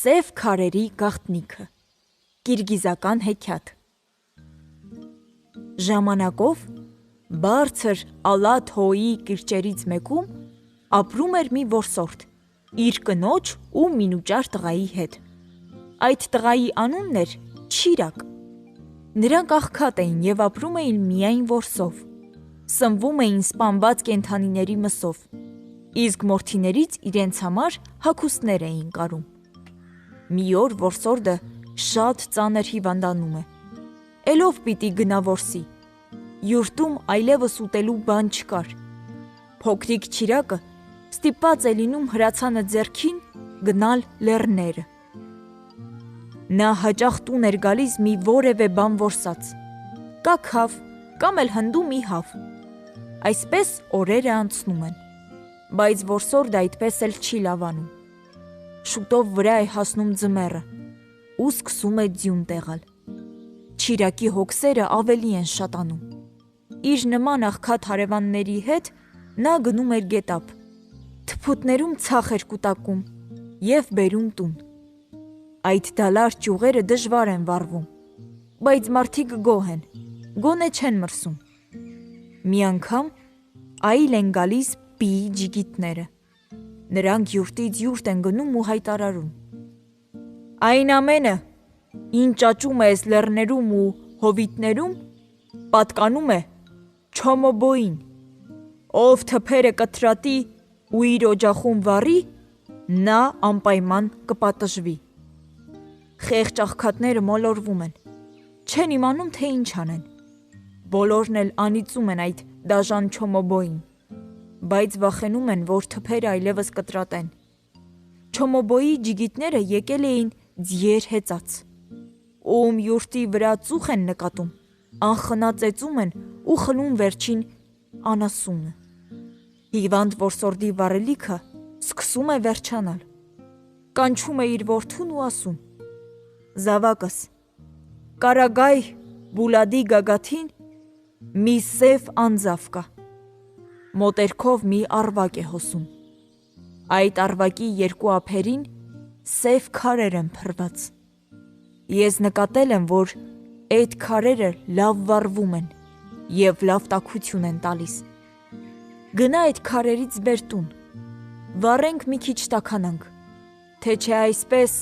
Սև քարերի գաղտնիքը։ Կիրգիզական հեքիաթ։ Ժամանակով բարձր Ալաթ Հոյի կիրճերից մեկում ապրում էր մի որսորդ իր կնոջ ու մինուճար տղայի հետ։ Այդ տղայի անունն էր Չիրակ։ Նրանք աղքատ էին և ապրում էին միայն որսով։ Սնվում էին սպանված կենդանիների մսով, իսկ մորթիներից իրենց համար հագուստներ էին կարում։ Մի օր որսորդը շատ ծանր հիվանդանում է։ Էլով պիտի գնա որսի։ Յուրտում այլևս ուտելու բան չկար։ Փոքրիկ Չիրակը ստիպված է լինում հրացանը ձեռքին գնալ լեռները։ Նա հաճախ տուն էր գալիս մի որևէ բան որսած, կա քավ կամ էլ հնդու մի հավ։ Այսպես օրերը անցնում են, բայց որսորդը այդպես էլ չի լավանում։ Շուտով վրա է հասնում ձմեռը ու սկսում է ձյուն տեղալ։ Չիրակի հոգսերը ավելի են շատանում։ Իր նման աղքատ հարևանների հետ նա գնում էր գետափ, թփուտներում ցախ էր կուտակում և բերում տուն։ Այդ դալար ճյուղերը դժվար են վառվում, բայց մարդիկ գոհ են, գոնե չեն մրսում։ Մի անգամ այլ են գալիս պիի ջիգիտները։ Նրանք յուրտից յուրտ են գնում ու հայտարարում. Այն ամենը, ինչ աճում է այս լեռներում ու հովիտներում, պատկանում է Չոմոբոյին, ով թփերը կթրատի ու իր օջախում վառի, նա անպայման կպատժվի։ Խեղճ աղքատները մոլորվում են, չեն իմանում, թե ինչ անեն։ Բոլորն էլ անիծում են այդ դաժան Չոմոբոյին, բայց վախենում են, որ թփերը այլևս կտրատեն։ Չոմոբոյի ջիգիտները եկել էին ձիեր հեծած, ում յուրտի վրա ծուխ են նկատում, անխնա ծեծում են ու խլում վերջին անասունը։ Հիվանդ որսորդի վառելիքը սկսում է վերջանալ։ Կանչում է իր որդուն ու ասում. Զավակս, կարագայ Բուլադի գագաթին մի սև անձավ կա։ Մոտերքով մի առվակ է հոսում։ Այդ առվակի երկու ափերին սև քարեր են փռված։ Ես նկատել եմ, որ այդ քարերը լավ վառվում են և լավ տաքություն են տալիս։ Գնա այդ քարերից բեր տուն, վառենք մի քիչ տաքանանք, թե չէ այսպես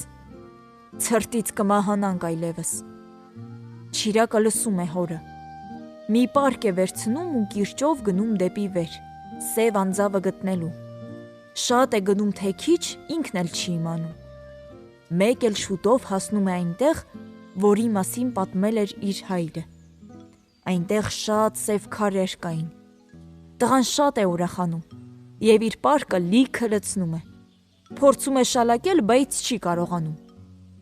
ցրտից կմահանանք այլևս։ Չիրակը լսում է հորը։ Մի պարկ է վերցնում ու կիրճով գնում դեպի վեր, սև անձավը գտնելու։ Շատ է գնում, թե քիչ, ինքն էլ չի իմանում։ Մեկ էլ շուտով հասնում է այնտեղ, որի մասին պատմել էր իր հայրը։ Այնտեղ շատ սև քարեր կային։ Տղան շատ է ուրախանում և իր պարկը լիքը լցնում է։ Փորձում է շալակել, բայց չի կարողանում։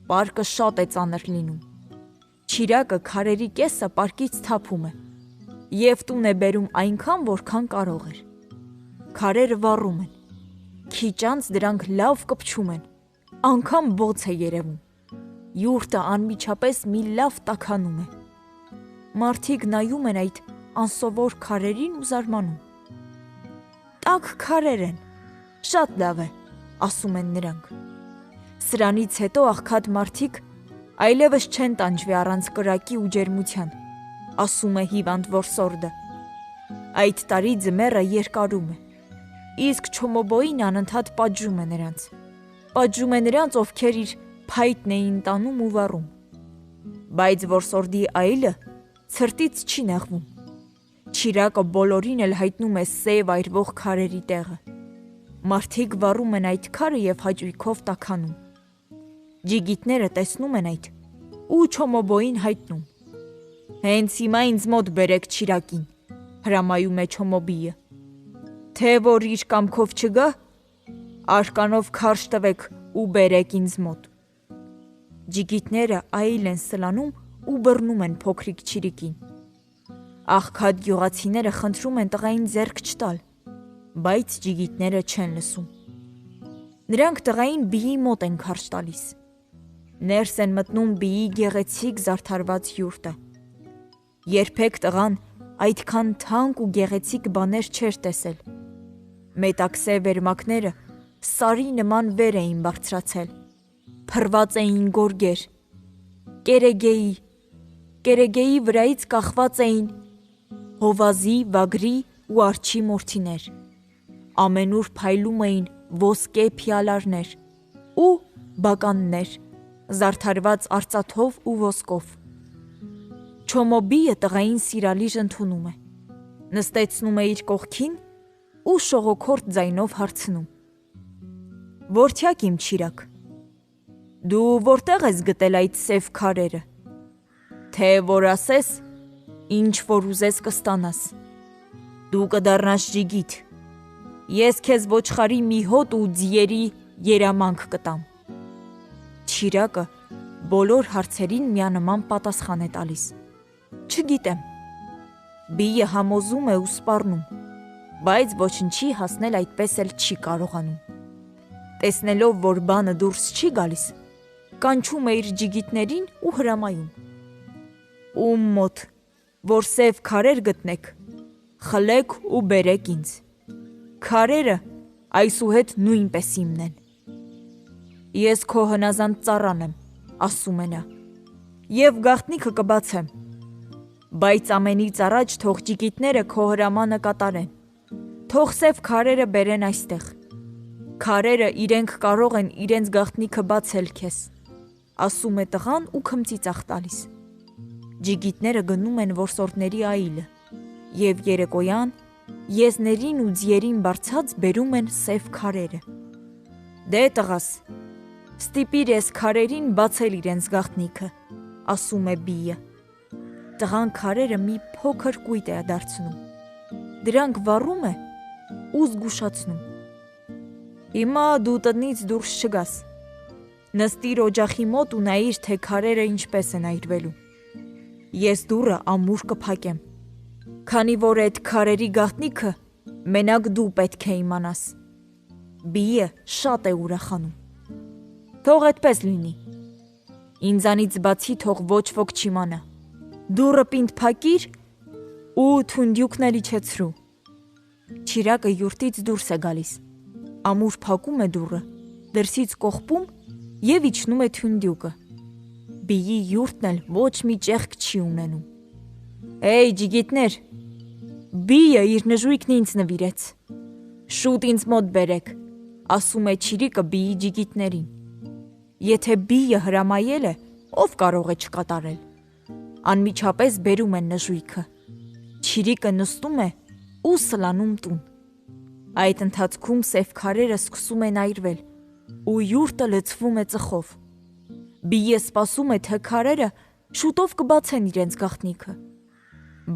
Պարկը շատ է ծանր լինում։ Չիրակը քարերի կեսը պարկից թափում է և տուն է բերում այնքան, որքան կարող էր։ Քարերը վառում են։ Քիչ անց դրանք լավ կպչում են, անգամ բոց է երևում։ Յուրտը անմիջապես մի լավ տաքանում է։ Մարդիկ նայում են այդ անսովոր քարերին ու զարմանում։ Տաք քարեր են, շատ լավ է, ասում են նրանք։ Սրանից հետո աղքատ մարդիկ այլևս չեն տանջվի առանց կրակի ու ջերմության, ասում է հիվանդ որսորդը։ Այդ տարի ձմեռը երկարում է, իսկ Չոմոբոյին անընդհատ պատժում է նրանց։ Պատժում է նրանց, ովքեր իր փայտն էին տանում ու վառում։ Բայց որսորդի այլը ցրտից չի նեղվում։ Չիրակը բոլորին էլ հայտնում է սև այրվող քարերի տեղը։ Մարդիկ վառում են այդ քարը և հաճույքով տաքանում։ Ջիգիտները տեսնում են այդ ու Չոմոբոյին հայտնում։ Հենց հիմա ինձ մոտ բերեք Չիրակին, հրամայում է Չոմոբիը։ Թե որ իր կամքով չգա, արկանով քարշ տվեք ու բերեք ինձ մոտ։ Ջիգիտները այլ են սլանում ու բռնում են փոքրիկ Չիրիկին։ Աղքատ գյուղացիները խնդրում են տղային ձեռք չտալ, բայց ջիգիտները չեն լսում։ Նրանք տղային բիի մոտ են քարշ տալիս։ Ներս են մտնում բիի գեղեցիկ զարդարված յուրտը։ Երբեք տղան այդքան թանկ ու գեղեցիկ բաներ չէր տեսել։ Մետաքսե վերմակները սարի նման վեր էին բարձրացել։ Փռված էին գորգեր, կերեգեի վրայից կախված էին հովազի, վագրի ու արջի մորթիներ, ամենուր փայլում էին ոսկե փիալարներ ու բականներ, զարդարված արծաթով ու ոսկով։ Չոմոբիը տղային սիրալիր ընդունում է, նստեցնում է իր կողքին ու շողոքորթ ձայնով հարցնում. Որդյակ իմ Չիրակ, դու որտեղ ես գտել այդ սև քարերը, թե որ ասես, ինչ որ ուզես կստանաս, դու կդառնաս ջիգիտ, ես քեզ ոչխարի մի հոտ ու ձիերի երամանք կտամ։ Չիրակը բոլոր հարցերին միանման պատասխան է տալիս. Չգիտեմ։ Բիը համոզում է ու սպառնում, բայց ոչնչի հասնել այդպես էլ չի կարողանում։ Տեսնելով, որ բանը դուրս չի գալիս, կանչում է իր ջիգիտներին ու հրամայում. Ում մոտ, որ սև քարեր գտնեք, խլեք ու բերեք ինձ։ Քարերը այսուհետ նույնպես իմն են։ Ես քո հնազանդ ծառան եմ, ասում է նա, և գաղտնիքը կբացեմ, բայց ամենից առաջ թող ջիգիտները քո հրամանը կատարեն, թող սև քարերը բերեն այստեղ, քարերը իրենք կարող են իրենց գաղտնիքը բացել քեզ, ասում է տղան ու քմծիծաղ տալիս։ Ջիգիտները գնում են որսորդների այլը և երեկոյան եզներին ու ձիերին բարձած բերում են սև քարերը։ Դե տղաս, ստիպիր ես քարերին բացել իրենց գաղտնիքը, ասում է բիը։ Տղան քարերը մի փոքր կույտ է դարձնում, դրանք վառում է ու զգուշացնում։ Հիմա դու տնից դուրս չգաս, նստիր օջախի մոտ ու նայիր, թե քարերը ինչպես են այրվելու։ Ես դուռը ամուր կփակեմ, քանի որ այդ քարերի գաղտնիքը մենակ դու պետք է իմանաս։ Բիը շատ է ուրախանում։ Թող այդպես լինի։ Ինձանից բացի թող ոչ ոք չիմանա։ Դուռը պինդ փակիր ու թունդյուկն էլ իջեցրու։ Չիրակը յուրտից դուրս է գալիս, ամուր փակում է դուռը, դրսից կողպում և իջնում է թունդյուկը։ Բիի յուրտն էլ ոչ մի ճեղք չի ունենում։ Էй ջիգիտներ, բիը իր նժույգն ինձ նվիրեց, շուտ ինձ մոտ բերեք, ասում է Չիրիկը բիի ջիգիտներին։ Եթե բիը հրամայել է, ով կարող է չկատարել։ Անմիջապես բերում են նժույգը։ Չիրիկը նստում է ու սլանում տուն։ Այդ ընթացքում սև քարերը սկսում են այրվել ու յուրտը լցվում է ծխով։ Բիը սպասում է, թե քարերը շուտով կբացեն իրենց գաղտնիքը։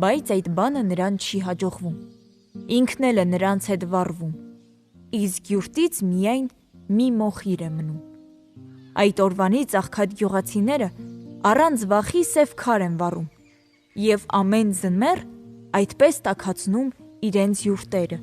Բայց այդ բանը նրան չի հաջողվում։ Ինքն էլ է նրանց հետ վառվում։ Իսկ յուրտից միայն մի մոխիր է մնում։ Այդ օրվանից աղքատ գյուղացիները առանց վախի սև քար են վառում և ամեն ձմեռ այդպես տաքացնում իրենց յուրտերը։